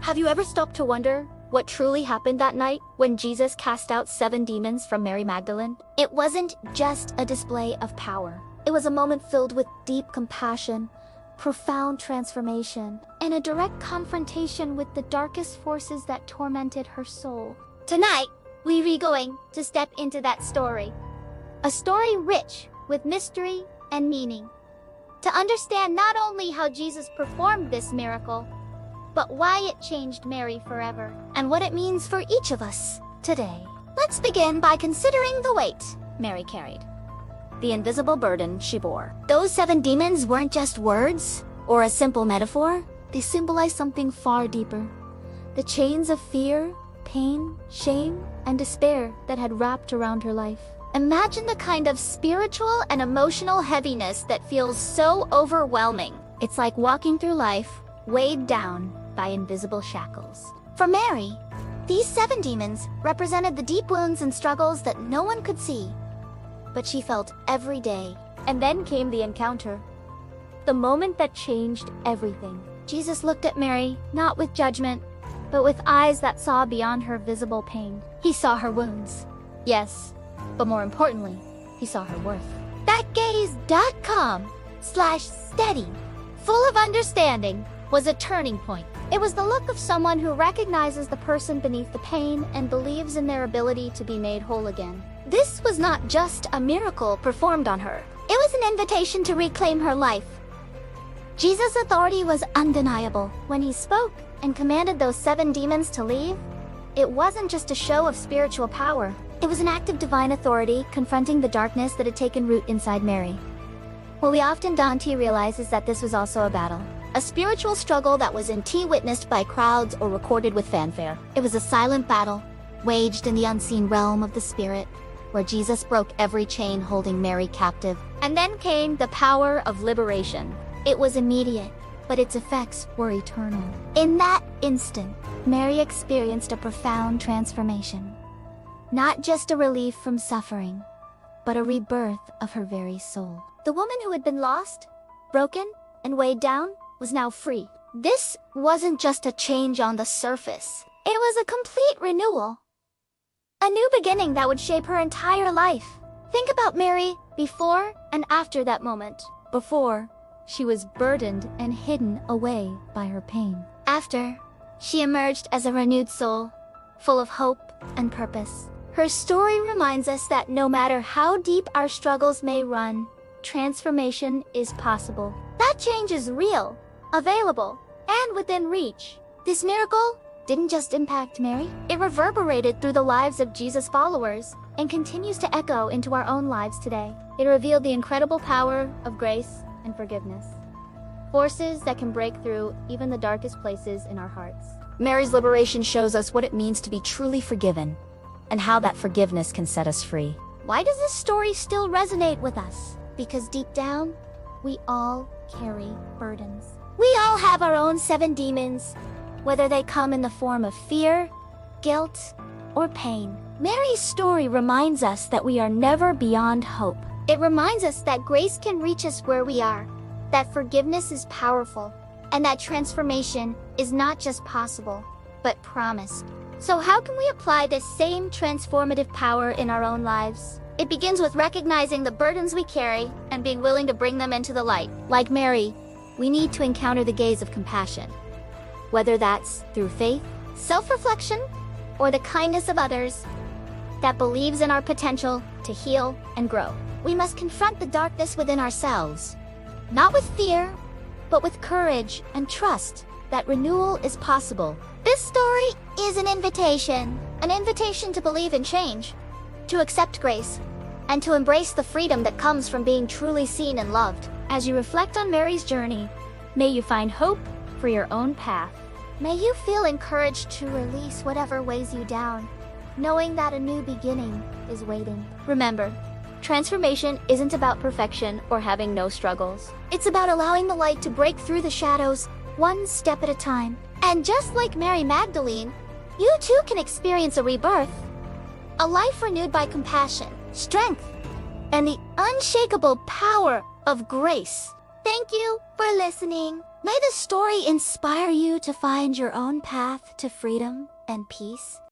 Have you ever stopped to wonder what truly happened that night when Jesus cast out 7 demons from Mary Magdalene? It wasn't just a display of power. It was a moment filled with deep compassion, profound transformation, and a direct confrontation with the darkest forces that tormented her soul. Tonight, we're going to step into that story. A story rich with mystery and meaning. To understand not only how Jesus performed this miracle, but why it changed Mary forever, and what it means for each of us today. Let's begin by considering the weight Mary carried. The invisible burden she bore. Those 7 demons weren't just words or a simple metaphor. They symbolized something far deeper. The chains of fear, pain, shame, and despair that had wrapped around her life. Imagine the kind of spiritual and emotional heaviness that feels so overwhelming. It's like walking through life weighed down by invisible shackles. For Mary, these 7 demons represented the deep wounds and struggles that no one could see, but she felt every day. And then came the encounter, the moment that changed everything. Jesus looked at Mary, not with judgment, but with eyes that saw beyond her visible pain. He saw her wounds, yes, but more importantly, he saw her worth. ThatGaze.com/steady, full of understanding, was a turning point. It was the look of someone who recognizes the person beneath the pain and believes in their ability to be made whole again. This was not just a miracle performed on her. It was an invitation to reclaim her life. Jesus' authority was undeniable. When he spoke and commanded those 7 demons to leave, it wasn't just a show of spiritual power. It was an act of divine authority confronting the darkness that had taken root inside Mary. What we often don't realize is that this was also a battle. A spiritual struggle that wasn't witnessed by crowds or recorded with fanfare. It was a silent battle, waged in the unseen realm of the spirit, where Jesus broke every chain holding Mary captive. And then came the power of liberation. It was immediate, but its effects were eternal. In that instant, Mary experienced a profound transformation. Not just a relief from suffering, but a rebirth of her very soul. The woman who had been lost, broken, and weighed down was now free. This wasn't just a change on the surface. It was a complete renewal. A new beginning that would shape her entire life. Think about Mary before and after that moment. Before, she was burdened and hidden away by her pain. After, she emerged as a renewed soul, full of hope and purpose. Her story reminds us that no matter how deep our struggles may run, transformation is possible. That change is real, available, and within reach. This miracle didn't just impact Mary, it reverberated through the lives of Jesus' followers and continues to echo into our own lives today. It revealed the incredible power of grace and forgiveness, forces that can break through even the darkest places in our hearts. Mary's liberation shows us what it means to be truly forgiven and how that forgiveness can set us free. Why does this story still resonate with us? Because deep down, we all carry burdens. We all have our own 7 demons, whether they come in the form of fear, guilt, or pain. Mary's story reminds us that we are never beyond hope. It reminds us that grace can reach us where we are, that forgiveness is powerful, and that transformation is not just possible, but promised. So how can we apply this same transformative power in our own lives? It begins with recognizing the burdens we carry and being willing to bring them into the light. Like Mary, we need to encounter the gaze of compassion, whether that's through faith, self-reflection, or the kindness of others that believes in our potential to heal and grow. We must confront the darkness within ourselves, not with fear, but with courage and trust that renewal is possible. This story is an invitation to believe in change, to accept grace, and to embrace the freedom that comes from being truly seen and loved. As you reflect on Mary's journey, may you find hope for your own path. May you feel encouraged to release whatever weighs you down, knowing that a new beginning is waiting. Remember, transformation isn't about perfection or having no struggles. It's about allowing the light to break through the shadows, one step at a time. And just like Mary Magdalene, you too can experience a rebirth. A life renewed by compassion, strength, and the unshakable power of grace. Thank you for listening. May the story inspire you to find your own path to freedom and peace.